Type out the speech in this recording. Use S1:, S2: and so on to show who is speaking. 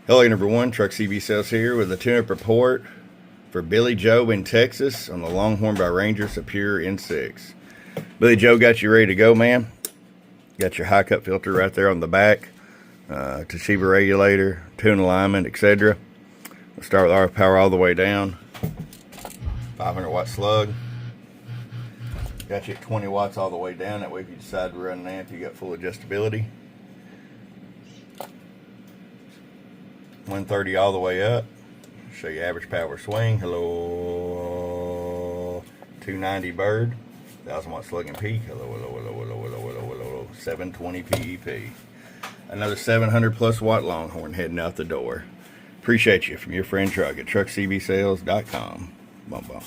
S1: Hello everyone, Truck CB Sales here with a tune-up report for Billie Joe in Texas on the Longhorn by Ranger Superior N6. Billie Joe got you ready to go, man. Got your high cut filter right there on the back, Toshiba regulator, tune alignment, etc. We'll start with RF power all the way down. 500 watt slug. Got you at 20 watts all the way down. That way if you decide to run an amp, you got full adjustability. 130 all the way up. Show you average power swing. Hello. 290 bird. 1000 watt slug and peak. Hello, hello, hello, hello, hello, hello, hello. 720 PEP. Another 700 plus watt Longhorn heading out the door. Appreciate you from your friend Truck at truckcbsales.com. Bum bum.